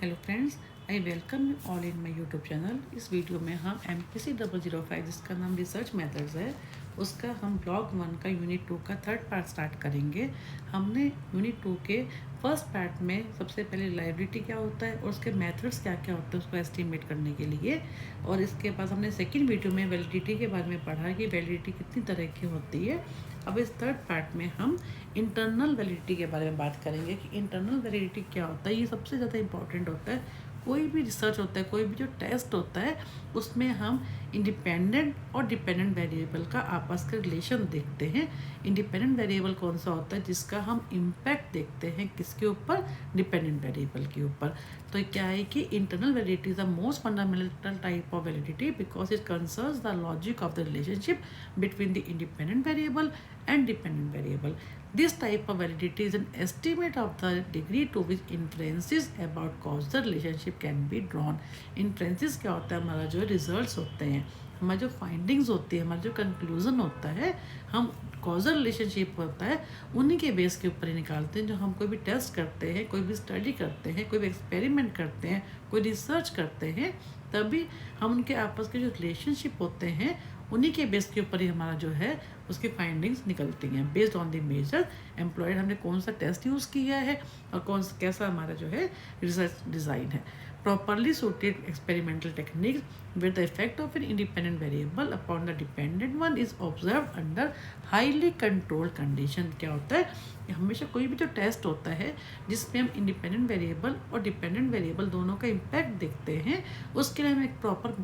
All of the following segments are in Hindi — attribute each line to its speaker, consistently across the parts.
Speaker 1: Hello friends, I welcome you all in my YouTube channel. इस वीडियो में हम MPC 005 जिसका नाम रिसर्च मेथड्स है उसका हम ब्लॉग 1 का यूनिट 2 का थर्ड पार्ट स्टार्ट करेंगे। हमने यूनिट 2 के फर्स्ट पार्ट में सबसे पहले लाइबिलिटी क्या होता है और उसके मेथड्स क्या क्या होते हैं उसको एस्टिमेट करने के लिए, और इसके बाद हमने सेकेंड वीडियो में वैलिडिटी के बारे में पढ़ा कि वैलिडिटी कितनी तरह की होती है। अब इस थर्ड पार्ट में हम इंटरनल वैलिडिटी के बारे में बात करेंगे कि इंटरनल वैलिडिटी क्या होता है। ये सबसे ज़्यादा इंपॉर्टेंट होता है। कोई भी रिसर्च होता है, कोई भी जो टेस्ट होता है, उसमें हम इंडिपेंडेंट और डिपेंडेंट वेरिएबल का आपस का रिलेशन देखते हैं। इंडिपेंडेंट वेरिएबल कौन सा होता है? जिसका हम इम्पैक्ट देखते हैं किसके ऊपर? डिपेंडेंट वेरिएबल के ऊपर। तो क्या है कि internal validity is the most fundamental type of validity because it concerns the logic of the relationship between the independent variable and dependent variable. This type of validity is an estimate of the degree to which inferences about causal relationship can be drawn. Inferences क्या होता है? हमारा जो results होते हैं, हमारी जो फाइंडिंग्स होती है, हमारा जो कंक्लूजन होता है, हम कॉजल रिलेशनशिप होता है उन्हीं के बेस के ऊपर ही निकालते हैं। जो हम कोई भी टेस्ट करते हैं, कोई भी स्टडी करते हैं, कोई भी एक्सपेरिमेंट करते हैं, कोई रिसर्च करते हैं, तभी हम उनके आपस के जो रिलेशनशिप होते हैं उन्हीं के बेस के ऊपर ही हमारा जो है उसकी फाइंडिंग्स निकलती हैं। Based on the major employed, हमने कौन सा टेस्ट यूज़ किया है और कैसा हमारा जो है रिसर्च डिज़ाइन है। Properly suited experimental techniques where the effect of an independent variable upon the dependent one is observed under highly controlled condition। क्या होता है? हमेशा कोई भी जो टेस्ट होता है जिसमें हम इंडिपेंडेंट वेरिएबल और डिपेंडेंट वेरिएबल दोनों का इम्पैक्ट देखते हैं, उसके लिए हम एक प्रॉपर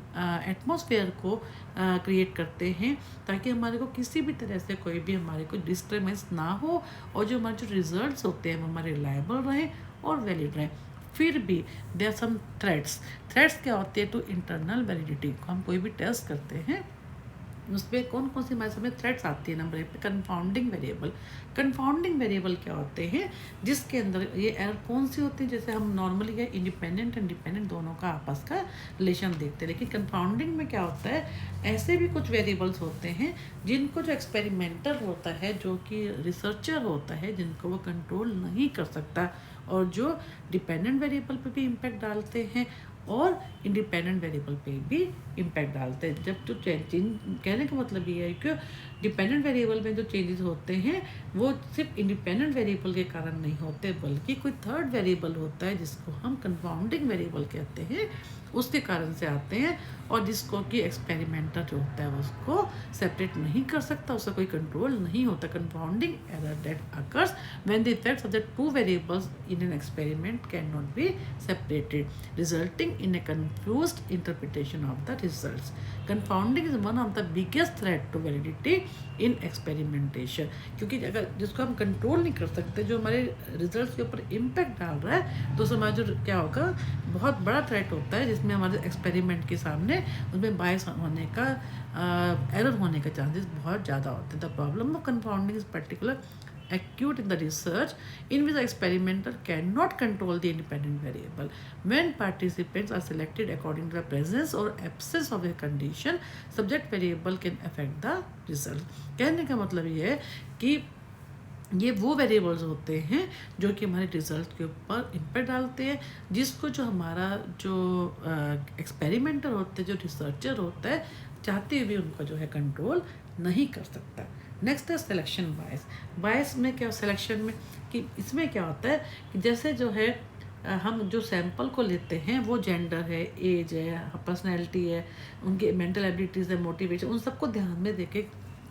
Speaker 1: एटमॉस्फेयर को क्रिएट करते हैं ताकि हमारे को किसी भी तरह से कोई भी हमारे को डिस्टर्बेंस ना हो और जो हमारे जो रिजल्ट्स होते हैं वो हमारे रिलायबल रहें और वैलिड रहें। फिर भी there are some threats. Threats क्या होते हैं? To internal validity. हम कोई भी टेस्ट करते हैं उसमें कौन कौन सी हमारे सामने थ्रेड्स आती है? नंबर 1 पे कंफाउंडिंग वेरिएबल। कंफाउंडिंग वेरिएबल क्या होते हैं? जिसके अंदर ये एरर कौन सी होती है? जैसे हम नॉर्मली है इंडिपेंडेंट एंड डिपेंडेंट दोनों का आपस का रिलेशन देखते हैं, लेकिन कंफाउंडिंग में क्या होता है? ऐसे भी कुछ वेरिएबल्स होते हैं जिनको जो एक्सपेरिमेंटर होता है, जो कि रिसर्चर होता है, जिनको वो कंट्रोल नहीं कर सकता और जो डिपेंडेंट वेरिएबल पे भी इम्पैक्ट डालते हैं और इंडिपेंडेंट वेरिएबल पे भी इम्पैक्ट डालते हैं। जब तो चेंज कहने का मतलब ये है कि डिपेंडेंट वेरिएबल में जो चेंजेस होते हैं वो सिर्फ इंडिपेंडेंट वेरिएबल के कारण नहीं होते, बल्कि कोई थर्ड वेरिएबल होता है जिसको हम कंपाउंडिंग वेरिएबल कहते हैं, उसके कारण से आते हैं और जिसको कि एक्सपेरिमेंटर जो होता है उसको सेपरेट नहीं कर सकता, उसका कोई कंट्रोल नहीं होता। Compounding error that occurs when the effects of the two variables in an experiment can not be separated resulting in A confused interpretation of the results. Confounding is one of the biggest threat to validity in experimentation, क्योंकि अगर जिसको हम कंट्रोल नहीं कर सकते, जो हमारे रिजल्ट्स के ऊपर इम्पैक्ट डाल रहा है, तो हमारा जो क्या होगा, बहुत बड़ा थ्रेट होता है जिसमें हमारे एक्सपेरिमेंट के सामने उसमें बायस होने का एरर होने का चांसेस बहुत ज़्यादा होते हैं। The problem of compounding is particular acute in the research in which the experimenter cannot control the independent variable. When participants are selected according to the presence or absence of a condition, subject variable can affect the result. कहने का मतलब ये है कि ये वो वेरिएबल्स होते हैं जो कि हमारे रिजल्ट के ऊपर इम्पैक्ट डालते हैं, जिसको जो हमारा जो एक्सपेरिमेंटर होते हैं, जो रिसर्चर होता है, चाहते हुए उनका जो है कंट्रोल नहीं कर सकता। नेक्स्ट है सिलेक्शन बायस। बायस में क्या, सिलेक्शन में कि इसमें क्या होता है कि जैसे जो है हम जो सैंपल को लेते हैं वो जेंडर है, एज है, पर्सनैलिटी है, उनकी मेंटल एबिलिटीज़ है, मोटिवेशन, उन सबको ध्यान में दे के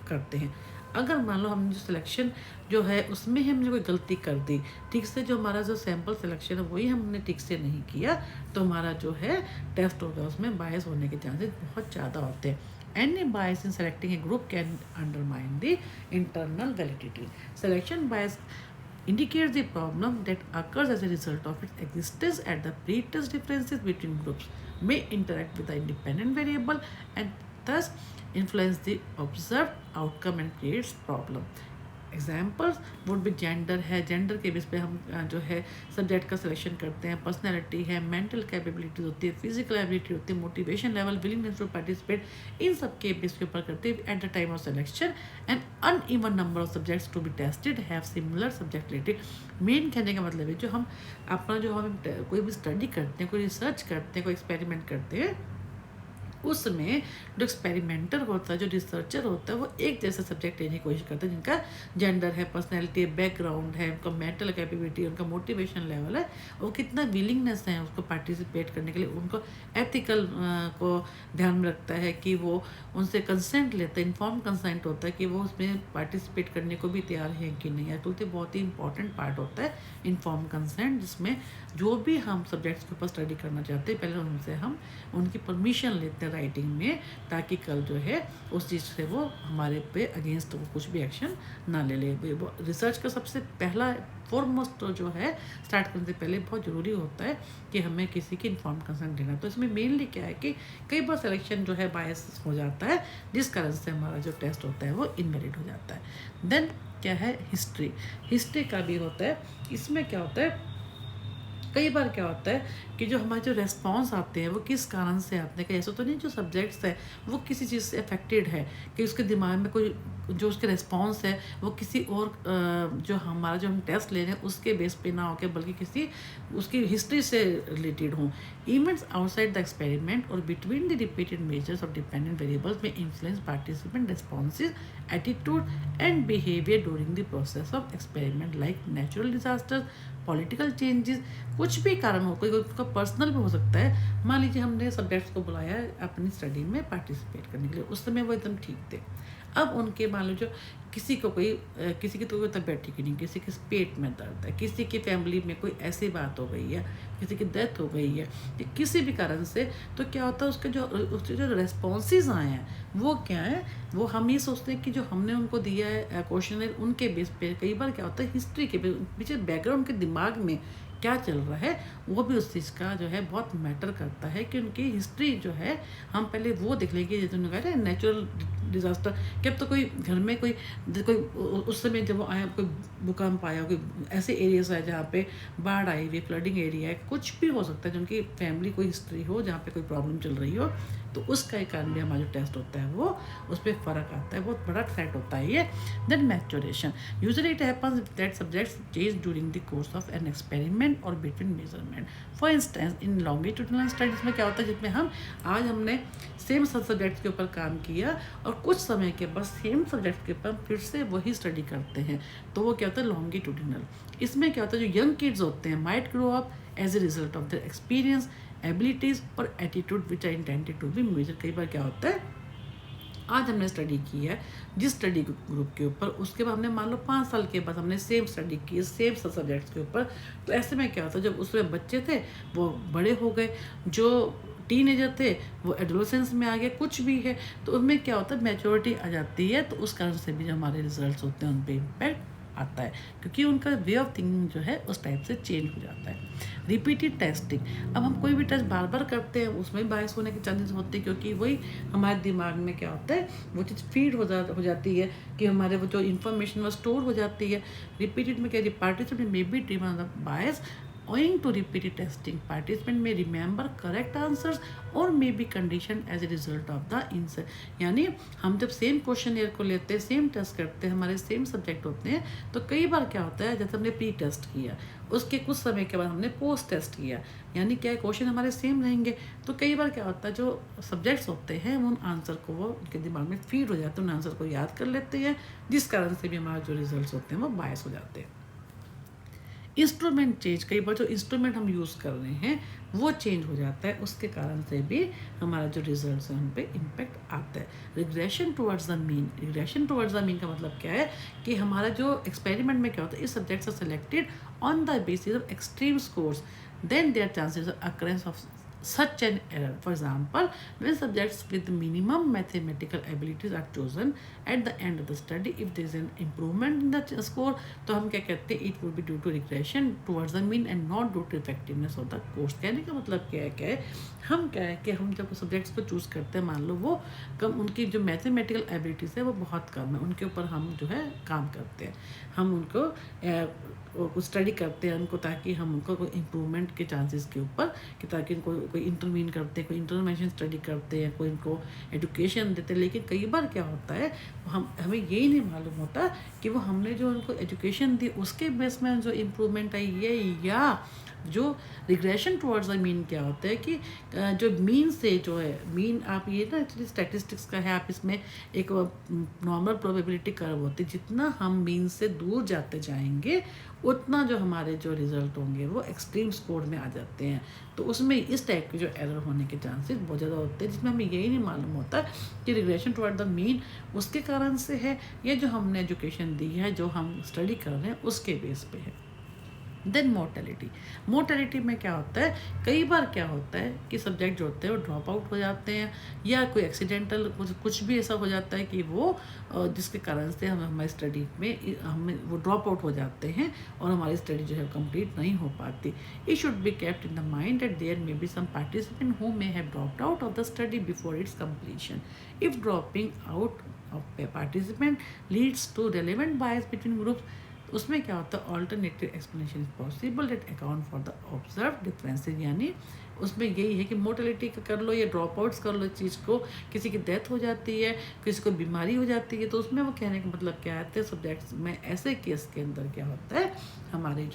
Speaker 1: करते हैं। अगर मान लो हमने जो सिलेक्शन जो है उसमें हमने कोई गलती कर दी, ठीक से जो हमारा जो सैंपल सिलेक्शन है वही हमने ठीक से नहीं किया, तो हमारा जो है टेस्ट होगा उसमें बायस होने के चांसेस बहुत ज़्यादा होते हैं। Any bias in selecting a group can undermine the internal validity. Selection bias indicates the problem that occurs as a result of its existence at the pre-test differences between groups may interact with the independent variable and thus influence the observed outcome and creates problem. Examples would be gender है, जेंडर के बेस पे हम जो है सब्जेक्ट का सिलेक्शन करते हैं, पर्सनैलिटी है, मेंटल कैपेबिलिटीज होती है, फिजिकल एबिलिटी होती है, motivation level, willingness to participate, इन सब के बेस के ऊपर करते हैं at the time of selection. And uneven number of subjects to be tested have similar subject related. मेन कहने का मतलब है जो हम अपना जो हम कोई भी स्टडी करते हैं, कोई रिसर्च करते हैं, कोई एक्सपेरिमेंट करते हैं, उसमें जो एक्सपेरिमेंटर होता है, जो रिसर्चर होता है, वो एक जैसा सब्जेक्ट लेने की कोशिश करता है जिनका जेंडर है, पर्सनैलिटी है, बैकग्राउंड है, उनका मेंटल कैपेबिलिटी, उनका मोटिवेशन लेवल है, वो कितना विलिंगनेस है उसको पार्टिसिपेट करने के लिए, उनको एथिकल को ध्यान में रखता है कि वो उनसे कंसेंट लेता है, इन्फॉर्म कंसेंट होता है कि वो उसमें पार्टिसिपेट करने को भी तैयार हैं कि नहीं है। तो ये बहुत ही इंपॉर्टेंट पार्ट होता है इन्फॉर्म कंसेंट, जिसमें जो भी हम सब्जेक्ट्स के ऊपर स्टडी करना चाहते हैं पहले उनसे हम उनकी परमिशन लेते हैं राइटिंग में, ताकि कल जो है उस चीज़ से वो हमारे पे अगेंस्ट वो कुछ भी एक्शन ना ले ले। रिसर्च का सबसे पहला फॉरमोस्ट जो है स्टार्ट करने से पहले बहुत ज़रूरी होता है कि हमें किसी की इन्फॉर्म कंसेंट लेना। तो इसमें मेनली क्या है कि कई बार सिलेक्शन जो है बायस हो जाता है, जिस कारण से हमारा जो टेस्ट होता है वो इनवैलिड हो जाता है। देन क्या है हिस्ट्री, हिस्ट्री का भी होता है। इसमें क्या होता है, कई बार क्या होता है कि जो हमारे जो रेस्पॉन्स आते हैं वो किस कारण से आते हैं, कि ऐसा तो नहीं जो सब्जेक्ट्स है वो किसी चीज़ से अफेक्टेड है कि उसके दिमाग में कोई जो उसके रेस्पॉन्स है वो किसी और जो हमारा जो हम टेस्ट ले रहे हैं उसके बेस पे ना होकर बल्कि किसी उसकी हिस्ट्री से रिलेटेड हों। इवेंट्स आउटसाइड द एक्सपेरिमेंट और between the repeated measures of dependent variables में influence participant responses, attitude and behaviour during the process of experiment, like natural disasters, political changes, कुछ भी कारण हो, कोई उसका पर्सनल भी हो सकता है। मान लीजिए हमने सब्जेक्ट्स को बुलाया है अपनी स्टडी में पार्टिसिपेट करने के लिए, उस समय वो एकदम ठीक थे। अब उनके मान लीजिए किसी को कोई किसी की तो कोई तबीयत ठीक नहीं, किसी के पेट में दर्द है, किसी की फैमिली में कोई ऐसी बात हो गई है, किसी की डेथ हो गई है, किसी भी कारण से, तो क्या होता है उसके जो रेस्पॉन्सेज आए हैं वो क्या है, वो हम ये सोचते हैं कि जो हमने उनको दिया है क्वेश्चनर उनके बेस पे। कई बार क्या होता है हिस्ट्री के पीछे बैकग्राउंड के दिमाग में क्या चल रहा है वो भी उस चीज़ का जो है बहुत मैटर करता है कि उनकी हिस्ट्री जो है हम पहले वो देख लेंगे। जैसे उन्होंने कहा नेचुरल डिज़ास्टर, क्या तो कोई घर में कोई उस समय जब वो आया कोई भूकंप आया, कोई ऐसे एरियाज आए जहाँ पे बाढ़ आई हुई, फ्लडिंग एरिया है, कुछ भी हो सकता है, जिनकी फैमिली कोई हिस्ट्री हो जहाँ पे कोई प्रॉब्लम चल रही हो, तो उसका एक कारण भी हमारा जो टेस्ट होता है वो उस पर फ़र्क आता है, बहुत बड़ा थ्रेट होता है ये। Then maturation, usually it happens that subjects change during the course of an experiment और between measurement. For instance in longitudinal studies में क्या होता है, जिसमें हमने सेम सब्जेक्ट्स के ऊपर काम किया और कुछ समय के बाद सेम सब्जेक्ट के ऊपर फिर से वही स्टडी करते हैं, तो वो क्या होता है लॉन्गिट्यूडिनल। इसमें क्या होता है जो यंग किड्स होते हैं might grow up as a result of their experience, abilities और attitude which are intended to be measure. कई बार क्या होता है आज हमने स्टडी की है जिस स्टडी ग्रुप के ऊपर, उसके बाद हमने मान लो 5 साल के बाद हमने सेम स्टडी की है सेम सब्जेक्ट्स के ऊपर, तो ऐसे में क्या होता है जब उसमें बच्चे थे वो बड़े हो गए, जो टीनेजर थे वो एडोलेसेंस में आ गए, कुछ भी है तो उनमें क्या होता है मैच्योरिटी आ जाती है, तो उस कारण से भी जो हमारे रिजल्ट्स होते हैं उन पर इम्पैक्ट आता है, क्योंकि उनका वे ऑफ थिंकिंग जो है उस टाइप से चेंज हो जाता है। रिपीटेड टेस्टिंग, अब हम कोई भी टेस्ट बार बार करते हैं उसमें बायस होने के चांसेस होते हैं, क्योंकि वही हमारे दिमाग में क्या होता है वो चीज़ फीड हो जाती है कि हमारे वो जो इन्फॉर्मेशन वो स्टोर हो जाती है। रिपीटेड में क्या participant may be driven bias owing to repeated testing, participant may remember correct answers or may be conditioned as a result of the answer। यानी हम जब सेम क्वेश्चन एयर को लेते हैं, सेम टेस्ट करते हैं, हमारे सेम सब्जेक्ट होते हैं, तो कई बार क्या होता है जैसे हमने प्री टेस्ट किया उसके कुछ समय के बाद हमने पोस्ट टेस्ट किया, यानी क्या क्वेश्चन हमारे सेम रहेंगे, तो कई बार क्या होता है जो सब्जेक्ट्स होते हैं उन आंसर को वो उनके दिमाग में फीड हो जाते हैं, उन आंसर को याद कर लेते हैं, जिस कारण से भी हमारे जो रिजल्ट होते हैं वो बायस हो जाते हैं। इंस्ट्रूमेंट चेंज, कई बार जो इंस्ट्रूमेंट हम यूज़ कर रहे हैं वो चेंज हो जाता है, उसके कारण से भी हमारा जो रिजल्ट्स हैं उन पे इम्पैक्ट आता है। Regression towards the mean, regression towards the mean का मतलब क्या है कि हमारा जो एक्सपेरिमेंट में क्या होता है इस subjects are selected on the basis of extreme scores, then there chances of occurrence of such an error. For example, when subjects with minimum mathematical abilities are chosen at the end of the study, if there is an improvement in the score, तो हम क्या कहते हैं, it would be due to regression towards the mean and not due to effectiveness of the course. कहने का मतलब क्या है, हम क्या है कि हम जब सब्जेक्ट्स को चूज़ करते हैं, मान लो वो कम, उनकी जो मैथमेटिकल एबिलिटीज़ है वो बहुत कम है, उनके ऊपर हम जो है काम करते हैं, हम उनको स्टडी करते हैं उनको, ताकि हम उनको कोई इम्प्रूवमेंट के चांसेस के ऊपर, कि ताकि उनको कोई इंटरवीन करते हैं, कोई इंटरवेंशन स्टडी करते हैं, कोई इनको एजुकेशन देते हैं। लेकिन कई बार क्या होता है, हमें यही नहीं मालूम होता कि वो हमने जो उनको एजुकेशन दी उसके बेस में जो इम्प्रूवमेंट आई है, या जो रिग्रेशन टुवर्ड्स द मीन क्या होता है कि जो मीन से जो है, मीन आप ये ना एक्चुअली स्टैटिस्टिक्स का है, आप इसमें एक नॉर्मल प्रोबेबिलिटी कर्व होती है, जितना हम मीन से दूर जाते जाएंगे उतना जो हमारे जो रिज़ल्ट होंगे वो एक्सट्रीम स्कोर में आ जाते हैं। तो उसमें इस टाइप के जो एरर होने के चांसेस बहुत ज़्यादा होते हैं, जिसमें हमें यही नहीं मालूम होता कि रिग्रेशन टुवर्ड द मीन उसके कारण से है, या जो हमने एजुकेशन दी है, जो हम स्टडी कर रहे हैं उसके बेस पे है। देन मोर्टेलिटी में क्या होता है, कई बार क्या होता है कि सब्जेक्ट जो होते हैं वो ड्रॉप आउट हो जाते हैं, या कोई एक्सीडेंटल कुछ भी ऐसा हो जाता है कि वो जिसके कारण से हम हमारी स्टडी में हमें वो ड्रॉप आउट हो जाते हैं और हमारी स्टडी जो है कंप्लीट नहीं हो पाती। It should be kept in the mind that there may be some participant who may have dropped out of the study before its completion. If dropping out of a participant leads to relevant bias between groups, उसमें क्या होता है, alternative explanation is possible that account for the observe differences. यानी उसमें यही है कि मोर्टेलिटी कर लो या ड्रॉप आउट्स कर लो, इस चीज़ को, किसी की डेथ हो जाती है, किसी को बीमारी हो जाती है, तो उसमें वो कहने का मतलब क्या है, सब्जेक्ट्स में ऐसे केस के अंदर क्या होता है, हमारी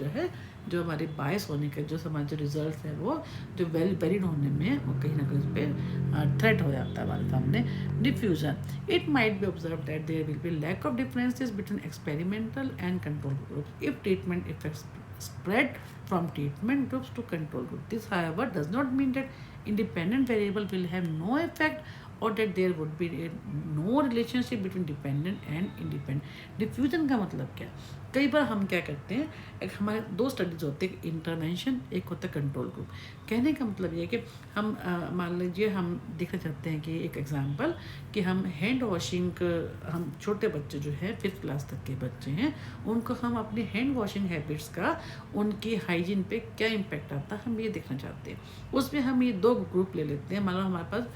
Speaker 1: जो हमारे बायस होने के जो हमारे जो रिजल्ट है वो जो वेरिड होने में वो कहीं ना कहीं उस पर थ्रेट हो जाता है हमारे सामने। Diffusion, it might be observe that there will be lack of differences between experimental and control groups if treatment effects spread from treatment groups to control group. This, however, does not mean that independent variable will have no effect or that there would be no relationship between dependent and independent. Diffusion का मतलब क्या, कई बार हम क्या करते हैं, एक हमारे दो स्टडीज होते हैं, इंटरवेंशन, एक होता है कंट्रोल ग्रुप। कहने का मतलब ये है कि हम मान लीजिए हम देखना चाहते हैं कि एक एग्जांपल कि हम हैंड वॉशिंग, हम छोटे बच्चे जो है 5th क्लास तक के बच्चे हैं, उनको हम अपनी हैंड वॉशिंग हैबिट्स का उनकी हाइजीन पे क्या इम्पेक्ट आता है हम ये देखना चाहते हैं। उसमें हम ये दो ग्रुप ले लेते हैं, मान लो हमारे पास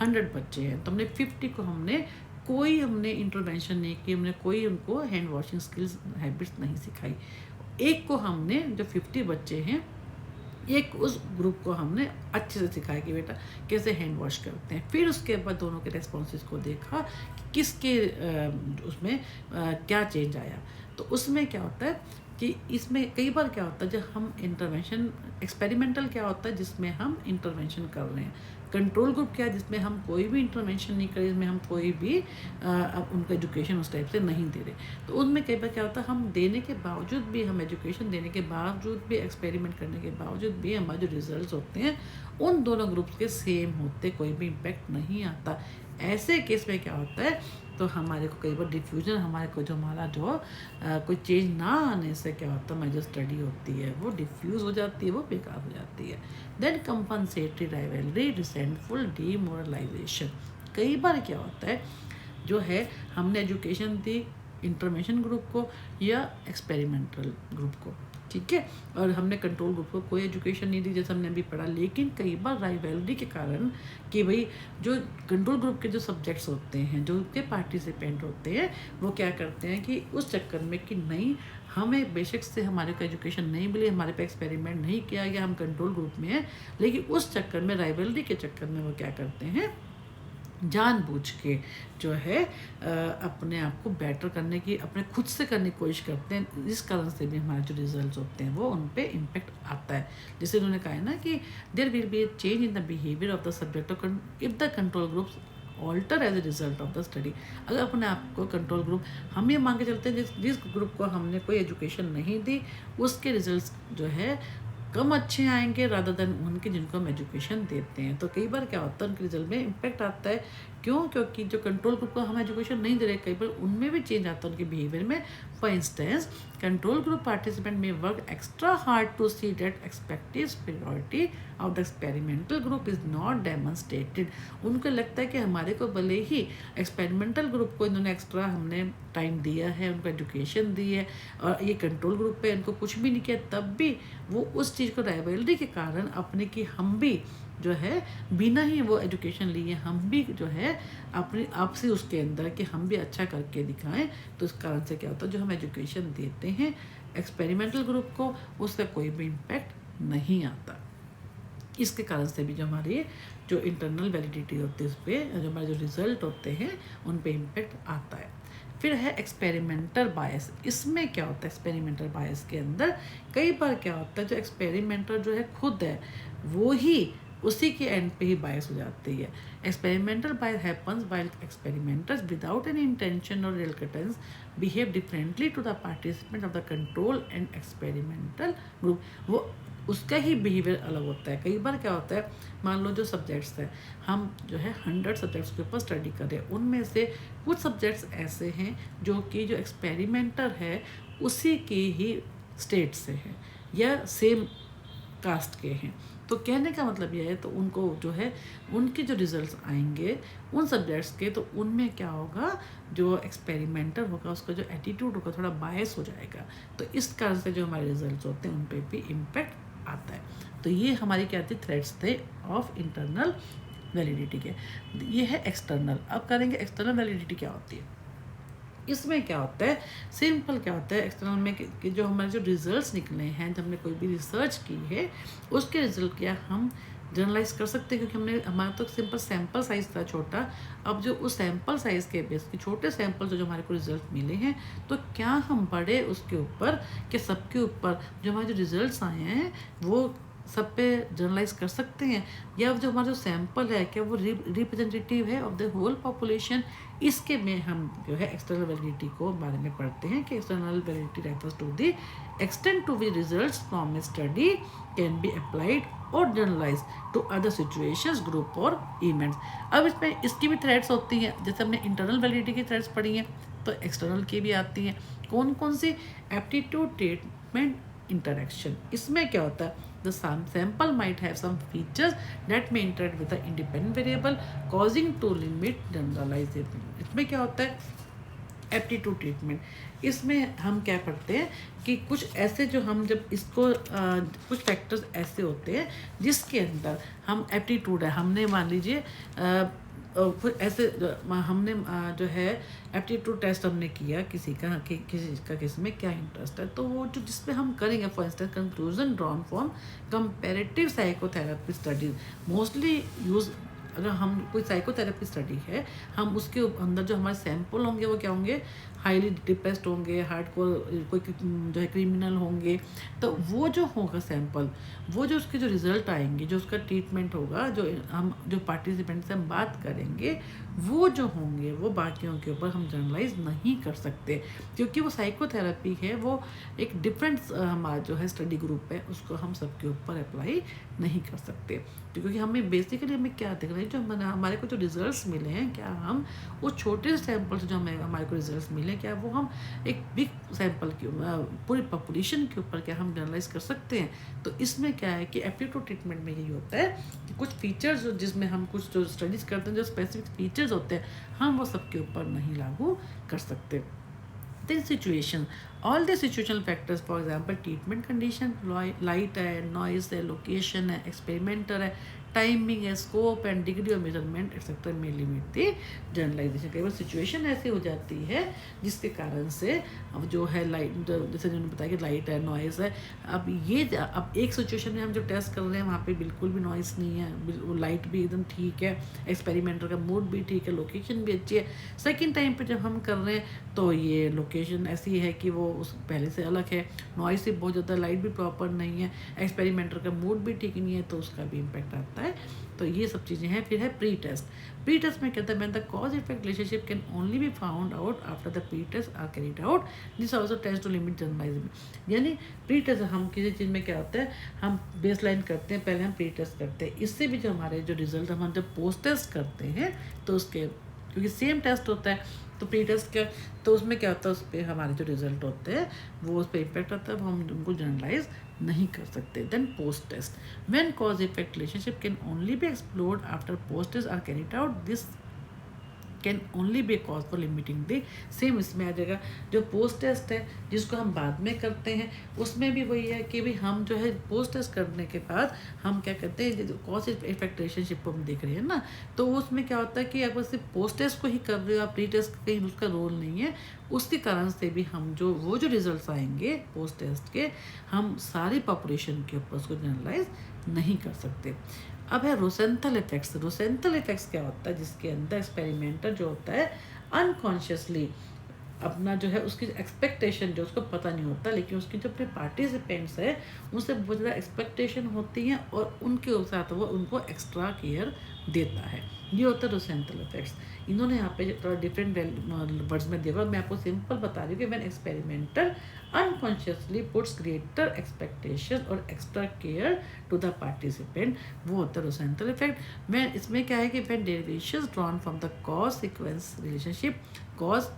Speaker 1: 100 बच्चे हैं, तो हमने 50 को हमने इंटरवेंशन नहीं की, हमने कोई उनको हैंड वॉशिंग स्किल्स हैबिट्स नहीं सिखाई। एक को हमने, जो 50 बच्चे हैं, एक उस ग्रुप को हमने अच्छे से सिखाया कि बेटा कैसे हैंड वॉश करते हैं। फिर उसके बाद दोनों के रेस्पॉन्सेज को देखा कि किसके उसमें क्या चेंज आया। तो उसमें क्या होता है कि इसमें कई बार क्या होता है, जब हम इंटरवेंशन, एक्सपेरिमेंटल क्या होता है जिसमें हम इंटरवेंशन कर रहे हैं, कंट्रोल ग्रुप क्या है जिसमें हम कोई भी इंटरवेंशन नहीं कर रहे, जिसमें हम कोई भी उनको एजुकेशन उस टाइप से नहीं दे रहे। तो उनमें कई बार क्या होता है, हम देने के बावजूद भी, हम एजुकेशन देने के बावजूद भी, एक्सपेरिमेंट करने के बावजूद भी हमारे जो रिजल्ट्स होते हैं उन दोनों ग्रुप्स के सेम होते, कोई भी इम्पैक्ट नहीं आता। ऐसे केस में क्या होता है, तो हमारे को कई बार डिफ्यूजन, हमारे को जो हमारा जो कोई चेंज ना आने से क्या होता है, हमारी जो स्टडी होती है वो डिफ्यूज़ हो जाती है, वो बेकार हो जाती है। Then compensatory rivalry, resentful demoralisation. कई बार क्या होता है, जो है हमने एजुकेशन दी इंटरवेंशन ग्रुप को या एक्सपेरिमेंटल ग्रुप को, ठीक है, और हमने कंट्रोल ग्रुप को कोई एजुकेशन नहीं दी जैसे हमने अभी पढ़ा। लेकिन कई बार राइवलरी के कारण कि भाई जो कंट्रोल ग्रुप के जो सब्जेक्ट्स होते हैं, जो उनके पार्टिसिपेंट होते हैं, वो क्या करते हैं कि उस चक्कर में कि नहीं, हमें बेशक से हमारे को एजुकेशन नहीं मिली, हमारे पे एक्सपेरिमेंट नहीं किया गया, हम कंट्रोल ग्रुप में हैं, लेकिन उस चक्कर में, राइवलरी के चक्कर में वो क्या करते हैं, जानबूझ के जो है अपने आप को बेटर करने की, अपने खुद से करने की कोशिश करते हैं। इस कारण से भी हमारे जो रिजल्ट्स होते हैं वो उन पे इम्पेक्ट आता है। जैसे उन्होंने कहा है ना कि there will be a change in the behaviour of the subject if the control groups alter as a result of the study. अगर अपने आप को कंट्रोल ग्रुप, हम ये मान के चलते हैं जिस ग्रुप को हमने कोई एजुकेशन नहीं दी उसके रिजल्ट्स जो है कम अच्छे आएंगे रादर देन उनके जिनको हम एजुकेशन देते हैं। तो कई बार क्या होता है, उनके रिजल्ट में इम्पैक्ट आता है। क्यों? क्योंकि जो कंट्रोल ग्रुप को हम एजुकेशन नहीं दे रहे, कई बार उनमें भी चेंज आता है उनके बिहेवियर में। For instance, control group participant में work extra hard to see that expected superiority of the experimental group is not demonstrated. उनको लगता है कि हमारे को भले ही एक्सपेरिमेंटल ग्रुप को इन्होंने एक्स्ट्रा हमने टाइम दिया है, उनको एजुकेशन दी है, और ये कंट्रोल ग्रुप पे इनको कुछ भी नहीं किया, तब भी वो उस चीज़ को राइवलरी के कारण अपने कि हम भी जो है बिना ही वो एजुकेशन लिए हम भी जो है अपने आप से उसके अंदर कि हम भी अच्छा करके दिखाएं, तो इस कारण से क्या होता है जो हम एजुकेशन देते हैं एक्सपेरिमेंटल ग्रुप को उसका कोई भी इम्पैक्ट नहीं आता। इसके कारण से भी जो हमारी जो इंटरनल वैलिडिटी होती है उस पर जो हमारे जो रिजल्ट होते हैं उन पे इम्पैक्ट आता है। फिर है एक्सपेरिमेंटल बायस। इसमें क्या होता है एक्सपेरिमेंटल बायस के अंदर कई बार क्या होता है जो एक्सपेरिमेंटर जो है खुद है वो ही उसी के एंड पे ही बायस हो जाती है। Experimental bias happens while experimenters without any intention और reluctance behave differently to the participant of the control and experimental group. वो उसका ही बिहेवियर अलग होता है। कई बार क्या होता है मान लो जो सब्जेक्ट्स हैं हम जो है 100 सब्जेक्ट्स के ऊपर स्टडी कर रहे हैं, उनमें से कुछ सब्जेक्ट्स ऐसे हैं जो कि जो एक्सपेरिमेंटर है उसी के ही स्टेट से हैं या सेम कास्ट के हैं। तो कहने का मतलब यह है तो उनको जो है उनके जो रिजल्ट्स आएंगे उन सब्जेक्ट्स के, तो उनमें क्या होगा जो एक्सपेरिमेंटर होगा उसका जो एटीट्यूड होगा थोड़ा बायस हो जाएगा। तो इस कारण से जो हमारे रिजल्ट्स होते हैं उन पर भी इम्पैक्ट आता है। तो ये हमारी क्या थी थ्रेड्स थे ऑफ इंटरनल वैलिडिटी के। ये है एक्सटर्नल। अब करेंगे एक्सटर्नल वैलिडिटी क्या होती है। इसमें क्या होता है सिंपल क्या होता है एक्सटर्नल में कि जो हमारे जो रिजल्ट्स निकले हैं जब हमने कोई भी रिसर्च की है उसके रिजल्ट क्या हम जनरलाइज कर सकते हैं, क्योंकि हमने हमारा तो सिंपल सैम्पल साइज़ था छोटा। अब जो उस सैम्पल साइज़ के बेस के छोटे सैम्पल जो हमारे को रिजल्ट मिले हैं तो क्या हम बड़े उसके ऊपर कि सबके ऊपर जो हमारे जो रिजल्ट्स आए हैं वो सब पे जनरलाइज कर सकते हैं, या जो हमारा जो सैम्पल है क्या वो रिप्रेजेंटेटिव है ऑफ द होल पॉपुलेशन। इसके में हम जो है एक्सटर्नल वैलिडिटी को बारे में पढ़ते हैं कि external validity refers to the extent to which results from a study can be applied और generalise to other situations group और इवेंट्स। अब इसमें इसकी भी थ्रेड्स होती हैं, जैसे हमने इंटरनल वैलिडिटी की थ्रेड्स पढ़ी हैं तो एक्सटर्नल की भी आती हैं। कौन कौन सी एप्टीट्यूड ट्रीटमेंट इंटरेक्शन। इसमें क्या होता है the sample might have some features that may interact with the independent variable causing to limit generalization। इसमें क्या होता है एप्टीट्यूड ट्रीटमेंट। इसमें हम क्या पढ़ते हैं कि कुछ ऐसे जो हम जब इसको कुछ फैक्टर्स ऐसे होते हैं जिसके अंदर हम एप्टीट्यूड है हमने मान लीजिए कुछ ऐसे हमने जो है एप्टीट्यूड टेस्ट हमने किया किसी का किस में क्या इंटरेस्ट है, तो वो जो जिसमें हम करेंगे for instance conclusion drawn from comparative psychotherapy studies mostly use. अगर हम कोई साइकोथेरेपी स्टडी है हम उसके अंदर जो हमारे सैंपल होंगे वो क्या होंगे हाईली डिप्रेस्ड होंगे, हार्डकोर कोई जो है क्रिमिनल होंगे, तो वो जो होगा सैंपल वो जो उसके जो रिज़ल्ट आएंगे जो उसका ट्रीटमेंट होगा जो हम जो पार्टिसिपेंट से हम बात करेंगे वो जो होंगे वो बाकियों के ऊपर हम जनरलाइज नहीं कर सकते, क्योंकि वो साइकोथेरेपी है वो एक डिफरेंट हमारा जो है स्टडी ग्रुप है उसको हम सबके ऊपर अप्लाई नहीं कर सकते। क्योंकि हमें बेसिकली हमें क्या देख रहे हैं जो हमारे को जो रिजल्ट्स मिले हैं क्या हम उस छोटे सैंपल से जो हमारे को रिजल्ट्स मिले क्या वो हम एक बिग सैंपल की पूरी पॉपुलेशन के ऊपर क्या हम जनरलाइज कर सकते हैं। तो इसमें क्या है कि एप्टीट्यूड ट्रीटमेंट में यही होता है कि कुछ फीचर्स जिसमें हम कुछ जो स्टडीज़ करते हैं जो स्पेसिफिक फीचर्स होते हैं हम वो सबके ऊपर नहीं लागू कर सकते। Then situation, all the situational factors for example treatment condition, light है, noise है, location है, experimenter है, टाइमिंग है, scope and degree of measurement etcetera में लिमिट दी जनरलाइजेशन। कई बार सिचुएशन ऐसी हो जाती है जिसके कारण से अब जो है लाइट जैसे जिन्होंने बताया कि लाइट है नॉइज़ है, अब एक सिचुएशन में हम जो टेस्ट कर रहे हैं वहाँ पे बिल्कुल भी नॉइज़ नहीं है, लाइट भी एकदम ठीक है, एक्सपेरिमेंटर का मूड भी ठीक है, लोकेशन भी अच्छी है। सेकेंड टाइम पर जब हम कर रहे हैं तो ये लोकेशन ऐसी है कि वो उस पहले से अलग है, नॉइज़ से बहुत ज़्यादा, लाइट भी प्रॉपर नहीं है, एक्सपेरिमेंटर का मूड भी ठीक नहीं है, तो उसका भी इम्पैक्ट आता है। तो ये सब चीज़ें हैं। फिर है प्री टेस्ट। प्री टेस्ट में कहता है when the cause effect relationship can only be found out after the pre test are carried out, this also test to limit generalisation. यानी प्री टेस्ट हम किसी चीज़ में क्या होता है हम बेस लाइन करते हैं, पहले हम प्री टेस्ट करते हैं, इससे भी जो हमारे जो रिजल्ट हम जब पोस्ट टेस्ट करते हैं तो उसके क्योंकि सेम टेस्ट होता है तो प्री टेस्ट क्या, तो उसमें क्या होता है, उस पर हमारे जो रिजल्ट होते हैं वो उस पर इम्पेक्ट होता है, वो हम उनको जनरलाइज नहीं कर सकते। Then post test, when cause effect relationship can only be explored after post test are carried out, this can only be cause for limiting the same. इसमें आ जाएगा जो पोस्ट टेस्ट है जिसको हम बाद में करते हैं, उसमें भी वही है कि भाई हम जो है पोस्ट टेस्ट करने के बाद हम क्या करते हैं, जो कॉज इफेक्ट रिलेशनशिप को हम देख रहे हैं ना, तो उसमें क्या होता है कि अगर सिर्फ पोस्ट टेस्ट को ही कर रहे हो आप, प्री टेस्ट कहीं उसका रोल नहीं है, उसके कारण से भी हम जो रिजल्ट्स आएंगे पोस्ट टेस्ट के, हम सारी पॉपुलेशन के ऊपर उसको जनरलाइज नहीं कर सकते। अब है रोसेंथल इफेक्ट्स। रोसेंथल इफेक्ट्स क्या होता है, जिसके अंदर एक्सपेरिमेंटर जो होता है अनकॉन्शियसली अपना जो है उसकी एक्सपेक्टेशन जो उसको पता नहीं होता, लेकिन उसकी जो अपने पार्टिसिपेंट्स है उनसे बहुत ज़्यादा एक्सपेक्टेशन होती हैं और उनके साथ वो उनको एक्स्ट्रा केयर देता है, ये होता है रोसेंथल इफेक्ट्स। इन्होंने यहाँ पे थोड़ा डिफरेंट वर्ड्स में दिया, मैं आपको सिंपल बता रही हूँ कि when experimenter unconsciously puts greater expectation और extra care to the participant, वो होता है रोसेंथल इफेक्ट। मैं इसमें क्या है कि when derivations drawn from the cause sequence relationship, cause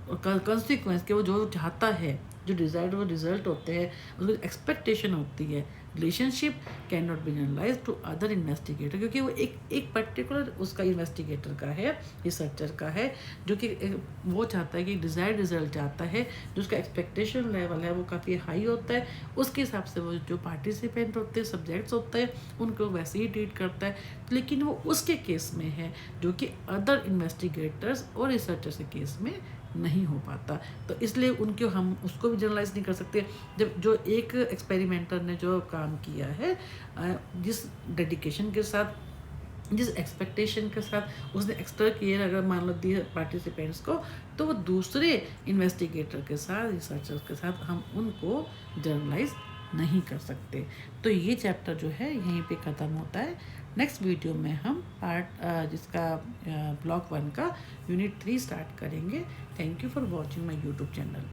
Speaker 1: और कंसिक्वेंस के वो जो चाहता है, जो डिजायर्ड वो रिजल्ट होते हैं, उसकी एक्सपेक्टेशन होती है, relationship can not be generalise to other investigator, क्योंकि वो एक पर्टिकुलर उसका इन्वेस्टिगेटर का है, रिसर्चर का है, जो कि वो चाहता है कि डिजायर्ड रिजल्ट चाहता है, जो उसका एक्सपेक्टेशन लेवल है वो काफ़ी हाई होता है, उसके हिसाब से वो जो पार्टिसिपेंट होते हैं, सब्जेक्ट्स होते हैं, उनको वैसे ही ट्रीट करता है, लेकिन वो उसके केस में है जो कि अदर इन्वेस्टिगेटर्स और रिसर्चर्स के केस में नहीं हो पाता। तो इसलिए उनके हम उसको भी जनरलाइज नहीं कर सकते। जब जो एक एक्सपेरिमेंटर ने जो काम किया है, जिस डेडिकेशन के साथ, जिस एक्सपेक्टेशन के साथ उसने एक्स्ट्रा केयर अगर मान लो दी पार्टिसिपेंट्स को, तो वो दूसरे इन्वेस्टिगेटर के साथ, रिसर्चर्स के साथ हम उनको जनरलाइज नहीं कर सकते। तो ये चैप्टर जो है यहीं पे ख़त्म होता है। नेक्स्ट वीडियो में हम जिसका ब्लॉक 1 का यूनिट 3 स्टार्ट करेंगे। Thank you for watching my YouTube channel.